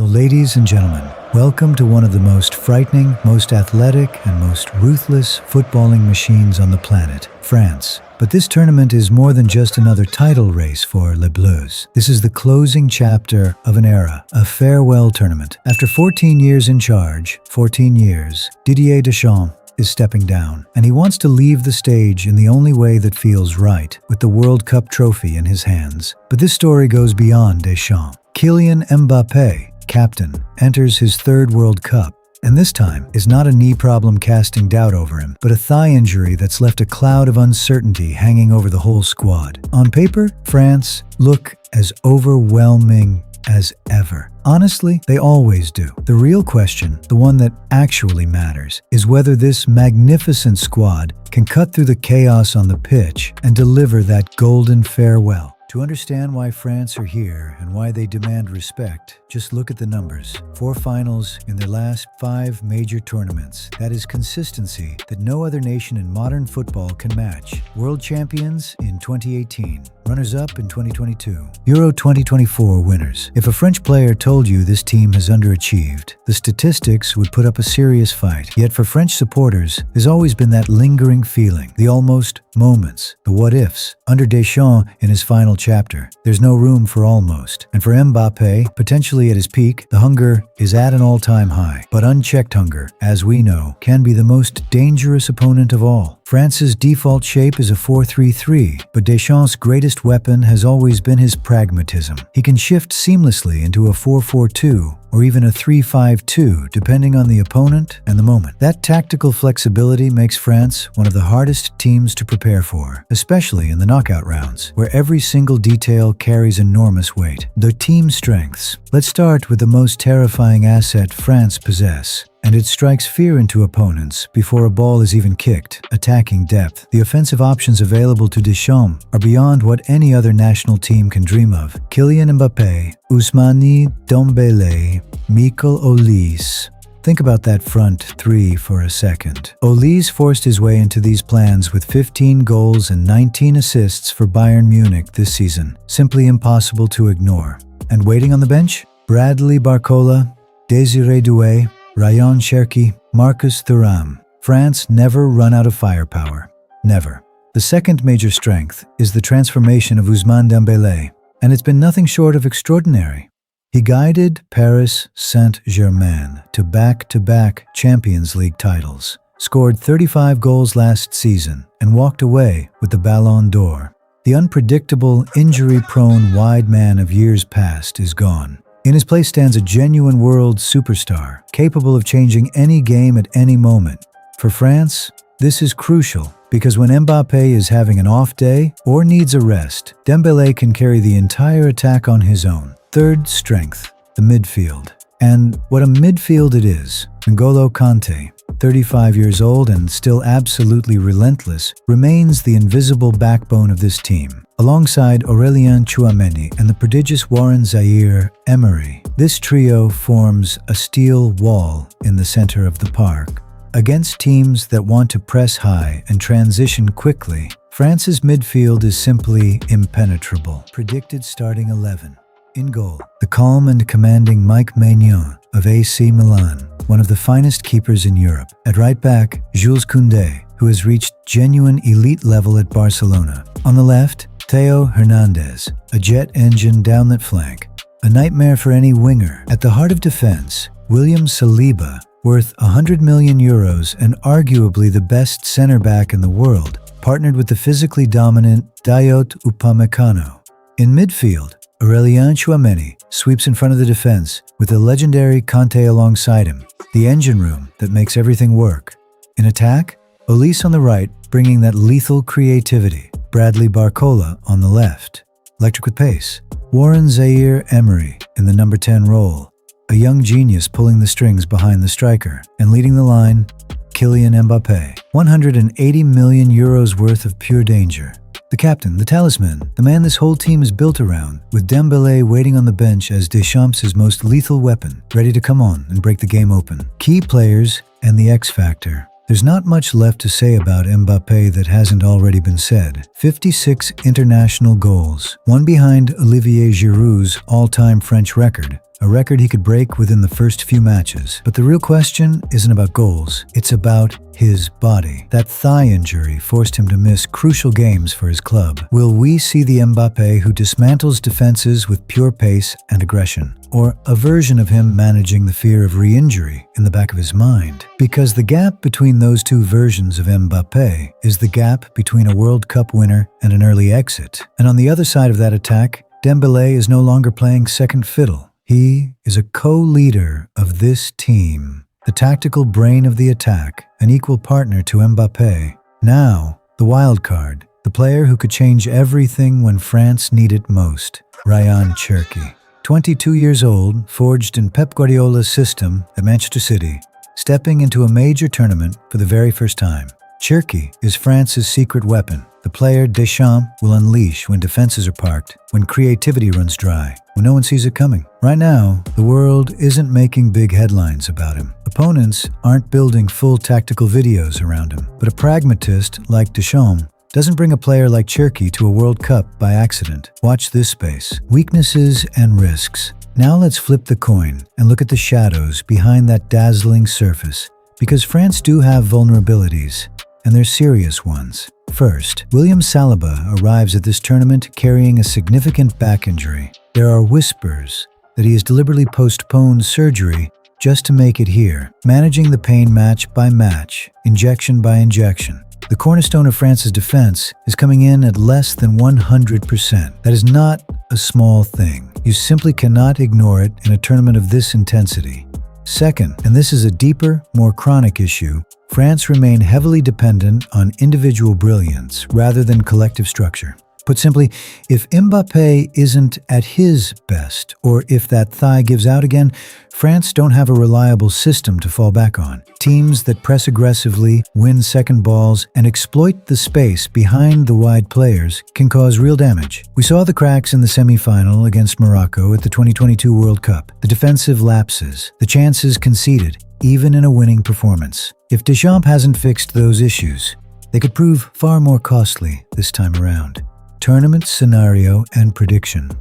Ladies and gentlemen, welcome to one of the most frightening, most athletic, and most ruthless footballing machines on the planet, France. But this tournament is more than just another title race for Les Bleus. This is the closing chapter of an era, a farewell tournament. After 14 years in charge, 14 years, Didier Deschamps is stepping down, and he wants to leave the stage in the only way that feels right, with the World Cup trophy in his hands. But this story goes beyond Deschamps. Kylian Mbappé, captain, enters his third World Cup, and this time is not a knee problem casting doubt over him, but a thigh injury that's left a cloud of uncertainty hanging over the whole squad. On paper, France look as overwhelming as ever. Honestly, they always do. The real question, the one that actually matters, is whether this magnificent squad can cut through the chaos on the pitch and deliver that golden farewell. To understand why France are here and why they demand respect, just look at the numbers. 4 finals in their last 5 major tournaments. That is consistency that no other nation in modern football can match. World champions in 2018, runners-up in 2022, Euro 2024 winners. If a French player told you this team has underachieved, the statistics would put up a serious fight. Yet for French supporters, there's always been that lingering feeling, the almost moments, the what-ifs. Under Deschamps in his final chapter, there's no room for almost. And for Mbappé, potentially at his peak, the hunger is at an all-time high. But unchecked hunger, as we know, can be the most dangerous opponent of all. France's default shape is a 4-3-3, but Deschamps' greatest weapon has always been his pragmatism. He can shift seamlessly into a 4-4-2 or even a 3-5-2, depending on the opponent and the moment. That tactical flexibility makes France one of the hardest teams to prepare for, especially in the knockout rounds, where every single detail carries enormous weight. The team strengths. Let's start with the most terrifying asset France possess, and it strikes fear into opponents before a ball is even kicked: attacking depth. The offensive options available to Deschamps are beyond what any other national team can dream of. Kylian Mbappé, Ousmane Dembélé, Michael Olise. Think about that front 3 for a second. Olise forced his way into these plans with 15 goals and 19 assists for Bayern Munich this season. Simply impossible to ignore. And waiting on the bench? Bradley Barcola, Désiré Doué, Rayan Cherki, Marcus Thuram. France never run out of firepower. Never. The second major strength is the transformation of Ousmane Dembélé, and it's been nothing short of extraordinary. He guided Paris Saint-Germain to back-to-back Champions League titles, scored 35 goals last season, and walked away with the Ballon d'Or. The unpredictable, injury-prone wide man of years past is gone. In his place stands a genuine world superstar, capable of changing any game at any moment. For France, this is crucial, because when Mbappé is having an off day or needs a rest, Dembélé can carry the entire attack on his own. Third strength, the midfield. And what a midfield it is. N'Golo Kanté, 35 years old and still absolutely relentless, remains the invisible backbone of this team, alongside Aurélien Tchouameni and the prodigious Warren Zaïre-Emery. This trio forms a steel wall in the center of the park. Against teams that want to press high and transition quickly, France's midfield is simply impenetrable. Predicted starting 11. In goal, the calm and commanding Mike Maignan of AC Milan, one of the finest keepers in Europe. At right back, Jules Koundé, who has reached genuine elite level at Barcelona. On the left, Theo Hernandez, a jet engine down that flank, a nightmare for any winger. At the heart of defense, William Saliba, worth €100 million and arguably the best center back in the world, partnered with the physically dominant Dayot Upamecano. In midfield, Aurélien Tchouameni sweeps in front of the defense with the legendary Kanté alongside him, the engine room that makes everything work. In attack, Olise on the right, bringing that lethal creativity. Bradley Barcola on the left, electric with pace. Warren Zaïre-Emery in the number 10 role, a young genius pulling the strings behind the striker. And leading the line, Kylian Mbappé, €180 million worth of pure danger. The captain, the talisman, the man this whole team is built around, with Dembélé waiting on the bench as Deschamps' most lethal weapon, ready to come on and break the game open. Key players and the X factor. There's not much left to say about Mbappé that hasn't already been said. 56 international goals, one behind Olivier Giroud's all-time French record a record he could break within the first few matches. But the real question isn't about goals, it's about his body. That thigh injury forced him to miss crucial games for his club. Will we see the Mbappé who dismantles defenses with pure pace and aggression? Or a version of him managing the fear of re-injury in the back of his mind? Because the gap between those two versions of Mbappé is the gap between a World Cup winner and an early exit. And on the other side of that attack, Dembélé is no longer playing second fiddle. He is a co-leader of this team, the tactical brain of the attack, an equal partner to Mbappé. Now, the wild card, the player who could change everything when France needed most, Rayan Cherki. 22 years old, forged in Pep Guardiola's system at Manchester City, stepping into a major tournament for the very first time. Cherki is France's secret weapon, the player Deschamps will unleash when defenses are parked, when creativity runs dry, when no one sees it coming. Right now, the world isn't making big headlines about him. Opponents aren't building full tactical videos around him. But a pragmatist like Deschamps doesn't bring a player like Cherki to a World Cup by accident. Watch this space. Weaknesses and risks. Now let's flip the coin and look at the shadows behind that dazzling surface. Because France do have vulnerabilities, and they're serious ones. First, William Saliba arrives at this tournament carrying a significant back injury. There are whispers that he has deliberately postponed surgery just to make it here, managing the pain match by match, injection by injection. The cornerstone of France's defense is coming in at less than 100%. That is not a small thing. You simply cannot ignore it in a tournament of this intensity. Second, and this is a deeper, more chronic issue, France remain heavily dependent on individual brilliance rather than collective structure. Put simply, if Mbappé isn't at his best, or if that thigh gives out again, France don't have a reliable system to fall back on. Teams that press aggressively, win second balls, and exploit the space behind the wide players can cause real damage. We saw the cracks in the semi-final against Morocco at the 2022 World Cup, the defensive lapses, the chances conceded, even in a winning performance. If Deschamps hasn't fixed those issues, they could prove far more costly this time around. Tournament scenario and prediction.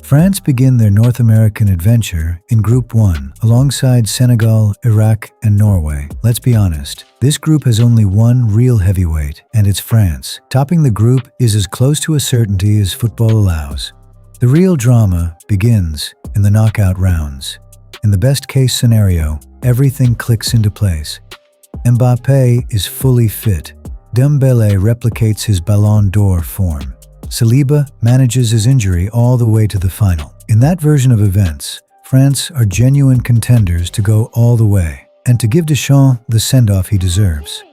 France begin their North American adventure in Group 1 alongside Senegal, Iraq, and Norway. Let's be honest, this group has only one real heavyweight, and it's France. Topping the group is as close to a certainty as football allows. The real drama begins in the knockout rounds. In the best-case scenario, everything clicks into place. Mbappé is fully fit. Dembélé replicates his Ballon d'Or form. Saliba manages his injury all the way to the final. In that version of events, France are genuine contenders to go all the way and to give Deschamps the send-off he deserves.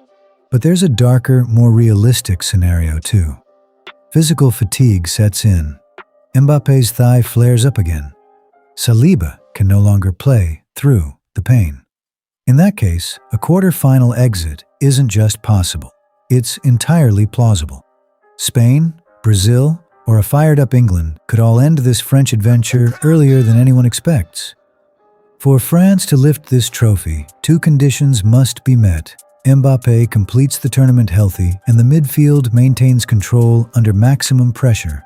But there's a darker, more realistic scenario too. Physical fatigue sets in. Mbappé's thigh flares up again. Saliba can no longer play through the pain. In that case, a quarter-final exit isn't just possible. It's entirely plausible. Spain, Brazil, or a fired-up England could all end this French adventure earlier than anyone expects. For France to lift this trophy, two conditions must be met. Mbappé completes the tournament healthy, and the midfield maintains control under maximum pressure.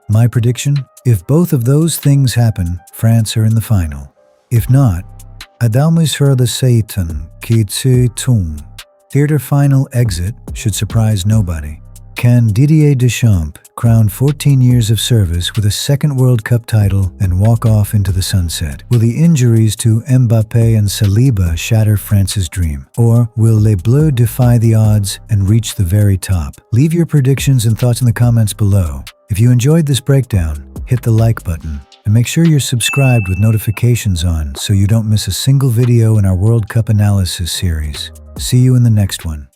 My prediction? If both of those things happen, France are in the final. If not, Adalmus the Satan, qui tue theater final exit should surprise nobody. Can Didier Deschamps crown 14 years of service with a second World Cup title and walk off into the sunset? Will the injuries to Mbappé and Saliba shatter France's dream? Or will Les Bleus defy the odds and reach the very top? Leave your predictions and thoughts in the comments below. If you enjoyed this breakdown, hit the like button and make sure you're subscribed with notifications on so you don't miss a single video in our World Cup analysis series. See you in the next one.